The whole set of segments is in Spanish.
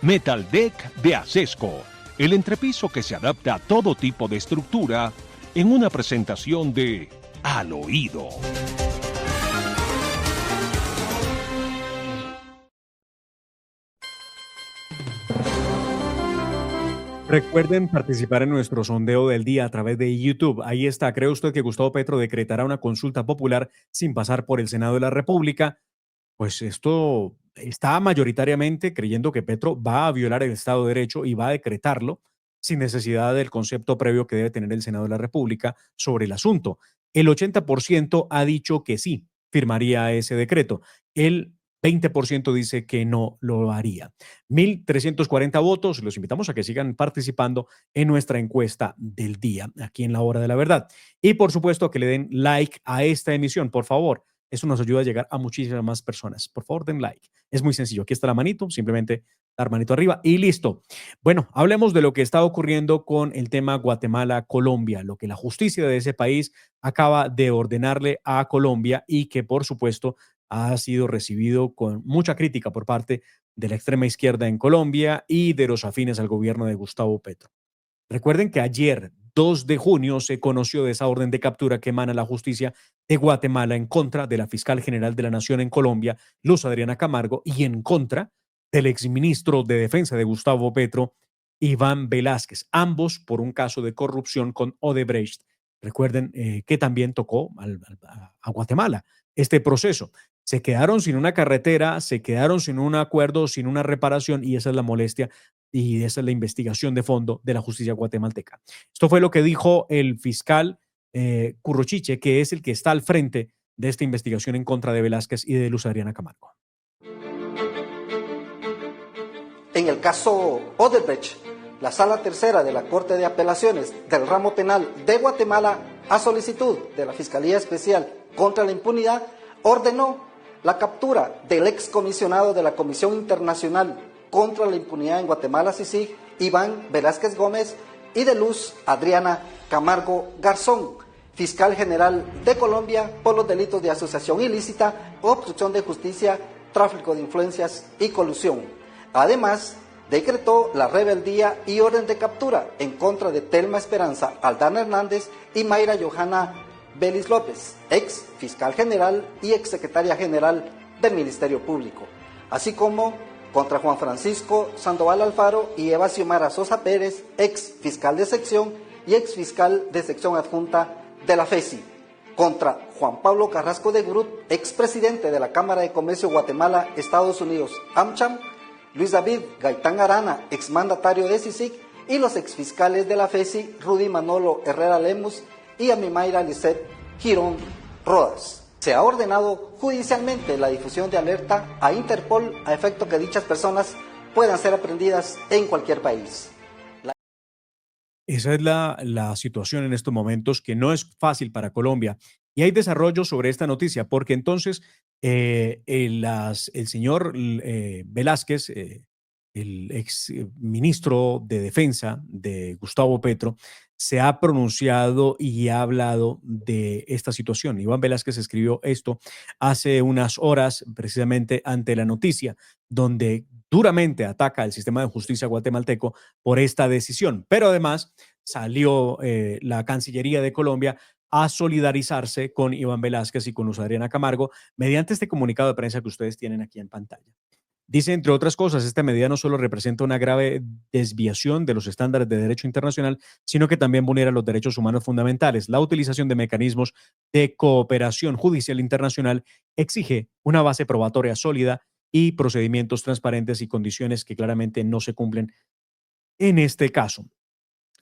Metal Deck de Acesco, el entrepiso que se adapta a todo tipo de estructura en una presentación de Al Oído. Recuerden participar en nuestro sondeo del día a través de YouTube. Ahí está. ¿Cree usted que Gustavo Petro decretará una consulta popular sin pasar por el Senado de la República? Pues esto está mayoritariamente creyendo que Petro va a violar el Estado de Derecho y va a decretarlo sin necesidad del concepto previo que debe tener el Senado de la República sobre el asunto. El 80% ha dicho que sí, firmaría ese decreto. El 20% dice que no lo haría. 1.340 votos. Los invitamos a que sigan participando en nuestra encuesta del día, aquí en La Hora de la Verdad. Y por supuesto que le den like a esta emisión, por favor. Eso nos ayuda a llegar a muchísimas más personas. Por favor, den like. Es muy sencillo. Aquí está la manito, simplemente dar manito arriba y listo. Bueno, hablemos de lo que está ocurriendo con el tema Guatemala-Colombia, lo que la justicia de ese país acaba de ordenarle a Colombia y que, por supuesto, ha sido recibido con mucha crítica por parte de la extrema izquierda en Colombia y de los afines al gobierno de Gustavo Petro. Recuerden que ayer, 2 de junio, se conoció de esa orden de captura que emana la justicia de Guatemala en contra de la fiscal general de la Nación en Colombia, Luz Adriana Camargo, y en contra del exministro de Defensa de Gustavo Petro, Iván Velázquez, ambos por un caso de corrupción con Odebrecht. Recuerden que también tocó a Guatemala este proceso. Se quedaron sin una carretera, se quedaron sin un acuerdo, sin una reparación, y esa es la molestia y esa es la investigación de fondo de la justicia guatemalteca. Esto fue lo que dijo el fiscal Currochiche, que es el que está al frente de esta investigación en contra de Velázquez y de Luz Adriana Camargo. En el caso Odebrecht, la Sala Tercera de la Corte de Apelaciones del Ramo Penal de Guatemala, a solicitud de la Fiscalía Especial contra la Impunidad, ordenó la captura del excomisionado de la Comisión Internacional contra la Impunidad en Guatemala, CICIG, Iván Velázquez Gómez, y de Luz Adriana Camargo Garzón, fiscal general de Colombia, por los delitos de asociación ilícita, obstrucción de justicia, tráfico de influencias y colusión. Además, decretó la rebeldía y orden de captura en contra de Telma Esperanza Aldana Hernández y Mayra Johanna Belis López, ex fiscal general y ex secretaria general del Ministerio Público, así como contra Juan Francisco Sandoval Alfaro y Eva Xiomara Sosa Pérez, ex fiscal de sección y ex fiscal de sección adjunta de la FESI, contra Juan Pablo Carrasco de Grut, ex presidente de la Cámara de Comercio Guatemala, Estados Unidos, AmCham, Luis David Gaitán Arana, exmandatario de CICIG, y los exfiscales de la FESI, Rudy Manolo Herrera Lemus y Amimayra Lisset Girón Rodas. Se ha ordenado judicialmente la difusión de alerta a Interpol a efecto que dichas personas puedan ser aprehendidas en cualquier país. Esa es la situación en estos momentos, que no es fácil para Colombia. Y hay desarrollo sobre esta noticia, porque entonces el señor Velázquez, el ex ministro de Defensa de Gustavo Petro, se ha pronunciado y ha hablado de esta situación. Iván Velázquez escribió esto hace unas horas, precisamente ante la noticia, donde duramente ataca al sistema de justicia guatemalteco por esta decisión. Pero además salió la Cancillería de Colombia a solidarizarse con Iván Velázquez y con Luz Adriana Camargo mediante este comunicado de prensa que ustedes tienen aquí en pantalla. Dice, entre otras cosas, esta medida no solo representa una grave desviación de los estándares de derecho internacional, sino que también vulnera los derechos humanos fundamentales. La utilización de mecanismos de cooperación judicial internacional exige una base probatoria sólida y procedimientos transparentes y condiciones que claramente no se cumplen en este caso.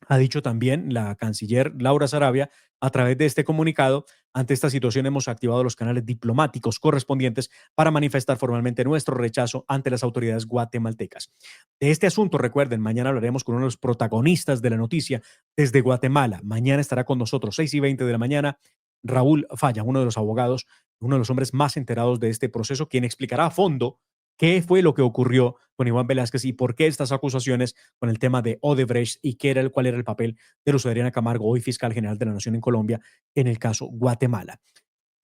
Ha dicho también la canciller Laura Sarabia a través de este comunicado: ante esta situación hemos activado los canales diplomáticos correspondientes para manifestar formalmente nuestro rechazo ante las autoridades guatemaltecas. De este asunto, recuerden, mañana hablaremos con uno de los protagonistas de la noticia desde Guatemala. Mañana estará con nosotros, 6:20 de la mañana, Raúl Falla, uno de los abogados, uno de los hombres más enterados de este proceso, quien explicará a fondo qué fue lo que ocurrió con Iván Velázquez y por qué estas acusaciones con el tema de Odebrecht y cuál era el papel de Luz Adriana Camargo, hoy fiscal general de la Nación en Colombia, en el caso Guatemala.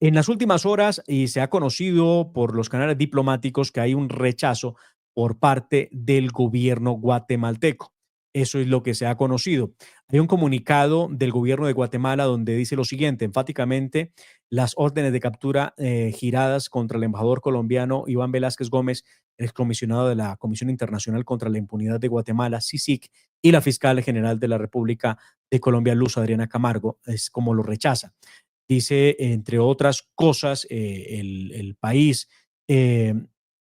En las últimas horas, y se ha conocido por los canales diplomáticos, que hay un rechazo por parte del gobierno guatemalteco. Eso es lo que se ha conocido. Hay un comunicado del gobierno de Guatemala donde dice lo siguiente, enfáticamente, las órdenes de captura giradas contra el embajador colombiano Iván Velázquez Gómez, excomisionado de la Comisión Internacional contra la Impunidad de Guatemala, CICIG, y la fiscal general de la República de Colombia, Luz Adriana Camargo, es como lo rechaza. Dice, entre otras cosas, el país eh,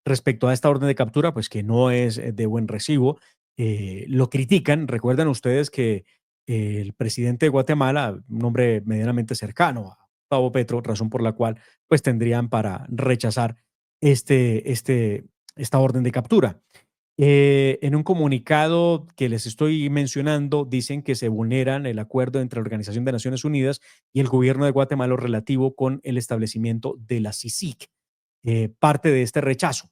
respecto a esta orden de captura, pues que no es de buen recibo, lo critican. Recuerdan ustedes que el presidente de Guatemala, un hombre medianamente cercano a Gustavo Petro, razón por la cual pues tendrían para rechazar esta orden de captura. En un comunicado que les estoy mencionando, dicen que se vulneran el acuerdo entre la Organización de Naciones Unidas y el gobierno de Guatemala relativo con el establecimiento de la CICIG, parte de este rechazo.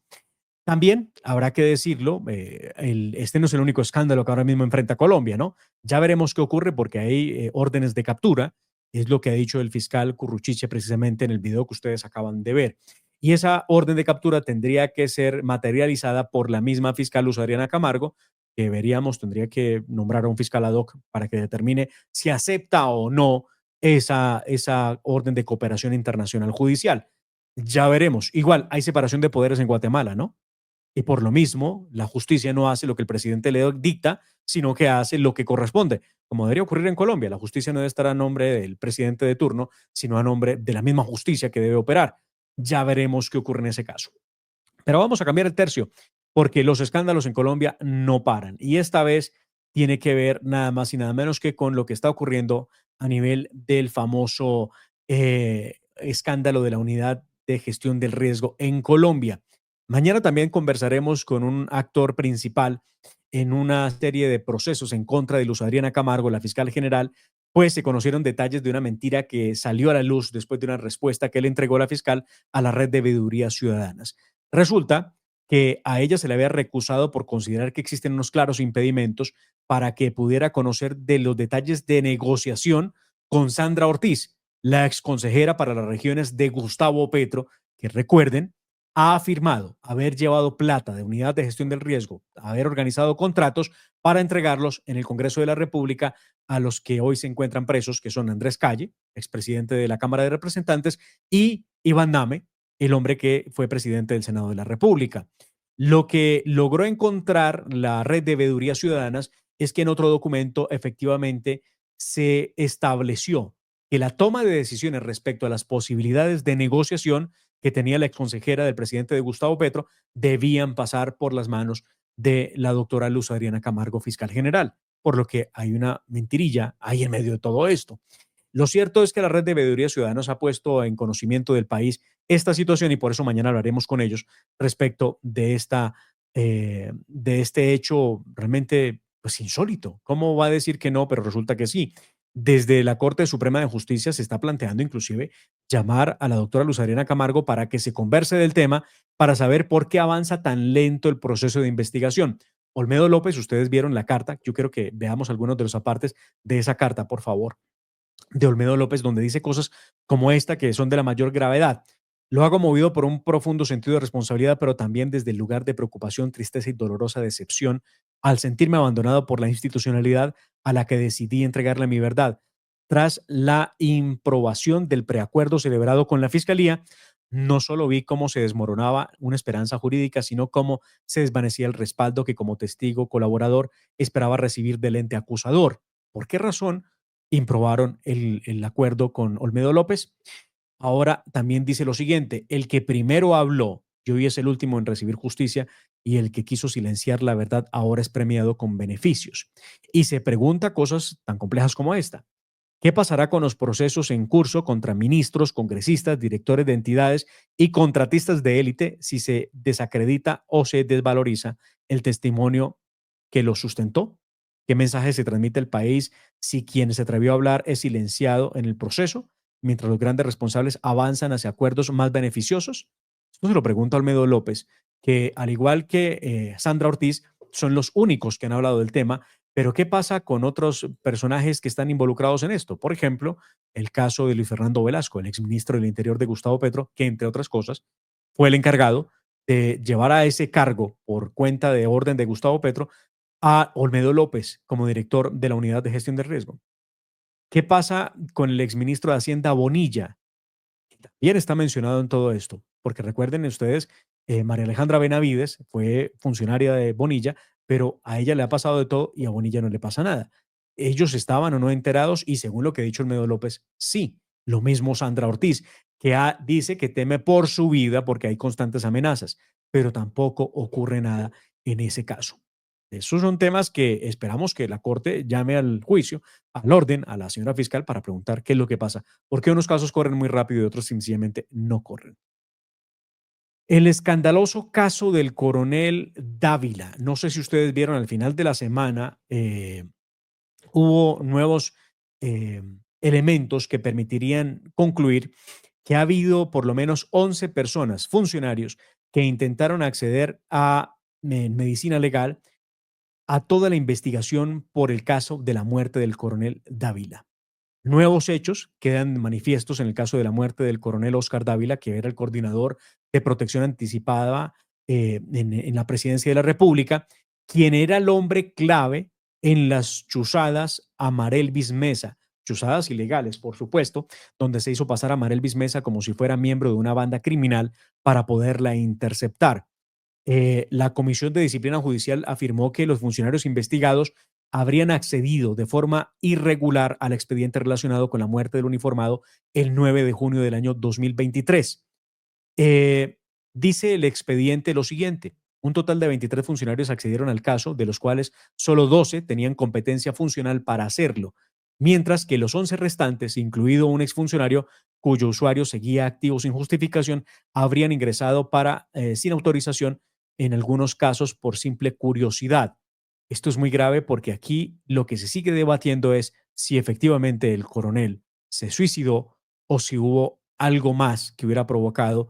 También habrá que decirlo, este no es el único escándalo que ahora mismo enfrenta Colombia, ¿no? Ya veremos qué ocurre porque hay órdenes de captura, es lo que ha dicho el fiscal Curruchiche precisamente en el video que ustedes acaban de ver. Y esa orden de captura tendría que ser materializada por la misma fiscal Luz Adriana Camargo, que veríamos, tendría que nombrar a un fiscal ad hoc para que determine si acepta o no esa orden de cooperación internacional judicial. Ya veremos. Igual, hay separación de poderes en Guatemala, ¿no? Y por lo mismo, la justicia no hace lo que el presidente le dicta, sino que hace lo que corresponde. Como debería ocurrir en Colombia, la justicia no debe estar a nombre del presidente de turno, sino a nombre de la misma justicia que debe operar. Ya veremos qué ocurre en ese caso. Pero vamos a cambiar el tercio, porque los escándalos en Colombia no paran. Y esta vez tiene que ver nada más y nada menos que con lo que está ocurriendo a nivel del famoso escándalo de la unidad de gestión del riesgo en Colombia. Mañana también conversaremos con un actor principal en una serie de procesos en contra de Luz Adriana Camargo, la fiscal general, pues se conocieron detalles de una mentira que salió a la luz después de una respuesta que le entregó la fiscal a la red de veedurías ciudadanas. Resulta que a ella se le había recusado por considerar que existen unos claros impedimentos para que pudiera conocer de los detalles de negociación con Sandra Ortiz, la exconsejera para las regiones de Gustavo Petro, que recuerden, ha afirmado haber llevado plata de unidad de gestión del riesgo, haber organizado contratos para entregarlos en el Congreso de la República a los que hoy se encuentran presos, que son Andrés Calle, expresidente de la Cámara de Representantes, y Iván Name, el hombre que fue presidente del Senado de la República. Lo que logró encontrar la red de veedurías ciudadanas es que en otro documento efectivamente se estableció que la toma de decisiones respecto a las posibilidades de negociación que tenía la exconsejera del presidente de Gustavo Petro debían pasar por las manos de la doctora Luz Adriana Camargo, fiscal general, por lo que hay una mentirilla ahí en medio de todo esto. Lo cierto es que la red de veedurías ciudadanas ha puesto en conocimiento del país esta situación y por eso mañana hablaremos con ellos respecto de este hecho realmente pues insólito. ¿Cómo va a decir que no? Pero resulta que sí. Desde la Corte Suprema de Justicia se está planteando inclusive llamar a la doctora Luz Adriana Camargo para que se converse del tema para saber por qué avanza tan lento el proceso de investigación. Olmedo López, ustedes vieron la carta, yo quiero que veamos algunos de los apartes de esa carta, por favor, de Olmedo López, donde dice cosas como esta que son de la mayor gravedad. Lo hago movido por un profundo sentido de responsabilidad, pero también desde el lugar de preocupación, tristeza y dolorosa decepción al sentirme abandonado por la institucionalidad a la que decidí entregarle mi verdad. Tras la improbación del preacuerdo celebrado con la Fiscalía, no solo vi cómo se desmoronaba una esperanza jurídica, sino cómo se desvanecía el respaldo que como testigo colaborador esperaba recibir del ente acusador. ¿Por qué razón improbaron el acuerdo con Olmedo López? Ahora también dice lo siguiente, el que primero habló y hoy es el último en recibir justicia y el que quiso silenciar la verdad ahora es premiado con beneficios. Y se pregunta cosas tan complejas como esta. ¿Qué pasará con los procesos en curso contra ministros, congresistas, directores de entidades y contratistas de élite si se desacredita o se desvaloriza el testimonio que lo sustentó? ¿Qué mensaje se transmite al país si quien se atrevió a hablar es silenciado en el proceso, mientras los grandes responsables avanzan hacia acuerdos más beneficiosos? Esto se lo pregunto a Olmedo López, que al igual que Sandra Ortiz, son los únicos que han hablado del tema, pero ¿qué pasa con otros personajes que están involucrados en esto? Por ejemplo, el caso de Luis Fernando Velasco, el exministro del Interior de Gustavo Petro, que entre otras cosas fue el encargado de llevar a ese cargo por cuenta de orden de Gustavo Petro a Olmedo López como director de la Unidad de Gestión de Riesgo. ¿Qué pasa con el exministro de Hacienda Bonilla? También está mencionado en todo esto, porque recuerden ustedes, María Alejandra Benavides fue funcionaria de Bonilla, pero a ella le ha pasado de todo y a Bonilla no le pasa nada. Ellos estaban o no enterados y según lo que ha dicho Olmedo López, sí. Lo mismo Sandra Ortiz, que dice que teme por su vida porque hay constantes amenazas, pero tampoco ocurre nada en ese caso. Esos son temas que esperamos que la Corte llame al juicio, al orden, a la señora fiscal para preguntar qué es lo que pasa, porque unos casos corren muy rápido y otros sencillamente no corren. El escandaloso caso del coronel Dávila. No sé si ustedes vieron al final de la semana, hubo nuevos eh, elementos que permitirían concluir que ha habido por lo menos 11 personas, funcionarios, que intentaron acceder a medicina legal a toda la investigación por el caso de la muerte del coronel Dávila. Nuevos hechos quedan manifiestos en el caso de la muerte del coronel Oscar Dávila, que era el coordinador de protección anticipada en la presidencia de la República, quien era el hombre clave en las chuzadas a Marel Bismesa, chuzadas ilegales, por supuesto, donde se hizo pasar a Marel Bismesa como si fuera miembro de una banda criminal para poderla interceptar. La Comisión de Disciplina Judicial afirmó que los funcionarios investigados habrían accedido de forma irregular al expediente relacionado con la muerte del uniformado el 9 de junio del año 2023. Dice el expediente lo siguiente: un total de 23 funcionarios accedieron al caso, de los cuales solo 12 tenían competencia funcional para hacerlo, mientras que los 11 restantes, incluido un exfuncionario cuyo usuario seguía activo sin justificación, habrían ingresado sin autorización, en algunos casos por simple curiosidad. Esto es muy grave porque aquí lo que se sigue debatiendo es si efectivamente el coronel se suicidó o si hubo algo más que hubiera provocado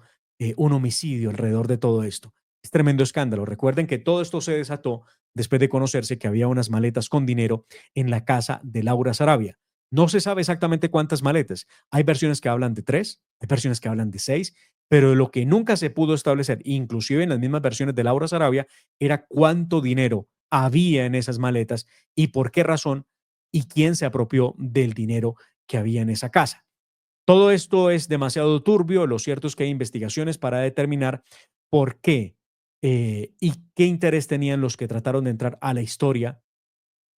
un homicidio alrededor de todo esto. Es tremendo escándalo. Recuerden que todo esto se desató después de conocerse que había unas maletas con dinero en la casa de Laura Sarabia. No se sabe exactamente cuántas maletas. Hay versiones que hablan de 3, hay versiones que hablan de 6, pero lo que nunca se pudo establecer, inclusive en las mismas versiones de Laura Sarabia, era cuánto dinero había en esas maletas y por qué razón y quién se apropió del dinero que había en esa casa. Todo esto es demasiado turbio. Lo cierto es que hay investigaciones para determinar por qué y qué interés tenían los que trataron de entrar a la historia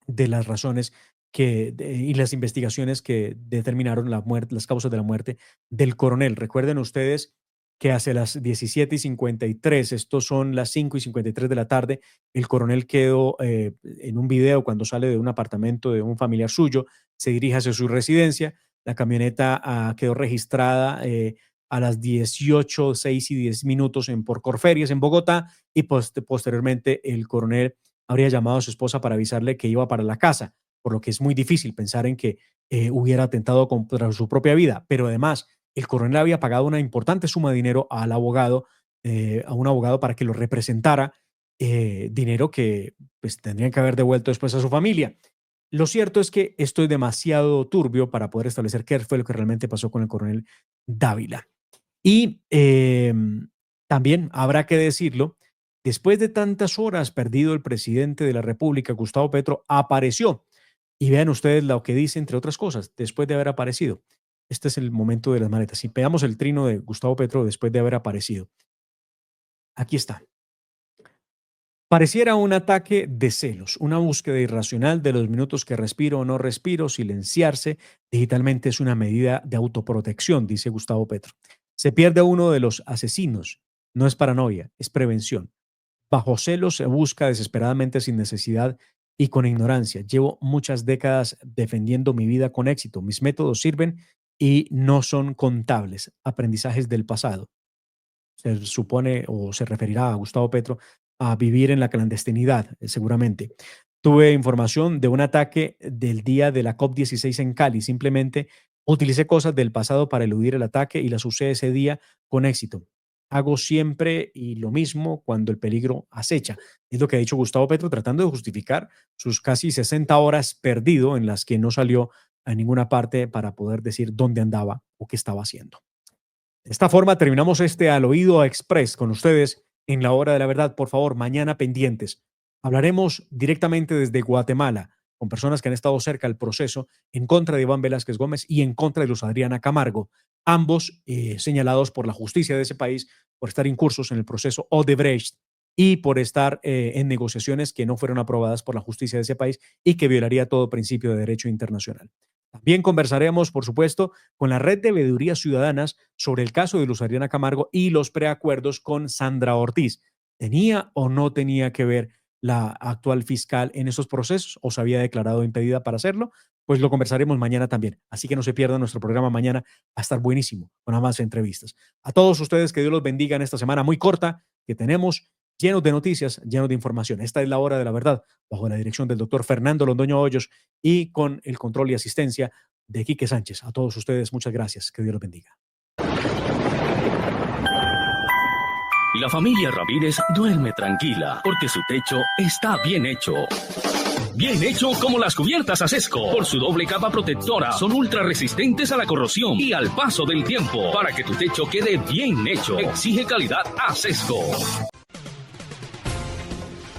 de las razones y las investigaciones que determinaron la muerte, las causas de la muerte del coronel. Recuerden ustedes que hacia las 17:53, estos son las 5:53 de la tarde, el coronel quedó en un video cuando sale de un apartamento de un familiar suyo, se dirige hacia su residencia. La camioneta quedó registrada a las 18:06:10 en Porcorferias, en Bogotá, y posteriormente el coronel habría llamado a su esposa para avisarle que iba para la casa, por lo que es muy difícil pensar en que hubiera atentado contra su propia vida. Pero además, el coronel había pagado una importante suma de dinero al abogado, a un abogado para que lo representara, dinero que pues tendrían que haber devuelto después a su familia. Lo cierto es que esto es demasiado turbio para poder establecer qué fue lo que realmente pasó con el coronel Dávila. Y también habrá que decirlo, después de tantas horas perdido el presidente de la República, Gustavo Petro, apareció. Y vean ustedes lo que dice, entre otras cosas, después de haber aparecido. Este es el momento de las maletas. Y veamos el trino de Gustavo Petro después de haber aparecido. Aquí está. Pareciera un ataque de celos, una búsqueda irracional de los minutos que respiro o no respiro, silenciarse digitalmente es una medida de autoprotección, dice Gustavo Petro. Se pierde a uno de los asesinos. No es paranoia, es prevención. Bajo celos se busca desesperadamente sin necesidad y con ignorancia. Llevo muchas décadas defendiendo mi vida con éxito. Mis métodos sirven y no son contables, aprendizajes del pasado. Se supone o se referirá a Gustavo Petro a vivir en la clandestinidad, seguramente. Tuve información de un ataque del día de la COP16 en Cali. Simplemente utilicé cosas del pasado para eludir el ataque y las usé ese día con éxito. Hago siempre y lo mismo cuando el peligro acecha. Es lo que ha dicho Gustavo Petro, tratando de justificar sus casi 60 horas perdido en las que no salió a ninguna parte para poder decir dónde andaba o qué estaba haciendo. De esta forma terminamos este Al Oído Express con ustedes en la hora de la verdad. Por favor, mañana pendientes. Hablaremos directamente desde Guatemala con personas que han estado cerca del proceso en contra de Iván Velázquez Gómez y en contra de Luz Adriana Camargo, ambos señalados por la justicia de ese país por estar incursos en el proceso Odebrecht y por estar en negociaciones que no fueron aprobadas por la justicia de ese país y que violaría todo principio de derecho internacional. También conversaremos, por supuesto, con la red de veedurías ciudadanas sobre el caso de Luz Adriana Camargo y los preacuerdos con Sandra Ortiz. ¿Tenía o no tenía que ver la actual fiscal en esos procesos o se había declarado impedida para hacerlo? Pues lo conversaremos mañana también. Así que no se pierdan nuestro programa mañana. Va a estar buenísimo con ambas entrevistas. A todos ustedes, que Dios los bendiga en esta semana muy corta que tenemos, llenos de noticias, llenos de información. Esta es la hora de la verdad, bajo la dirección del doctor Fernando Londoño Hoyos y con el control y asistencia de Quique Sánchez. A todos ustedes, muchas gracias. Que Dios los bendiga. La familia Ramírez duerme tranquila porque su techo está bien hecho. Bien hecho como las cubiertas Acesco. Por su doble capa protectora, son ultra resistentes a la corrosión y al paso del tiempo. Para que tu techo quede bien hecho, exige calidad Acesco.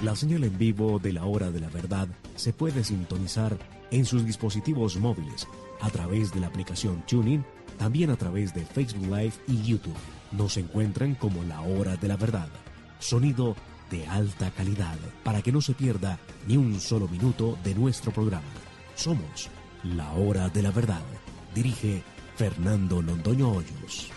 La señal en vivo de la hora de la verdad se puede sintonizar en sus dispositivos móviles a través de la aplicación TuneIn, también a través de Facebook Live y YouTube. Nos encuentran como la hora de la verdad. Sonido de alta calidad para que no se pierda ni un solo minuto de nuestro programa. Somos la hora de la verdad. Dirige Fernando Londoño Hoyos.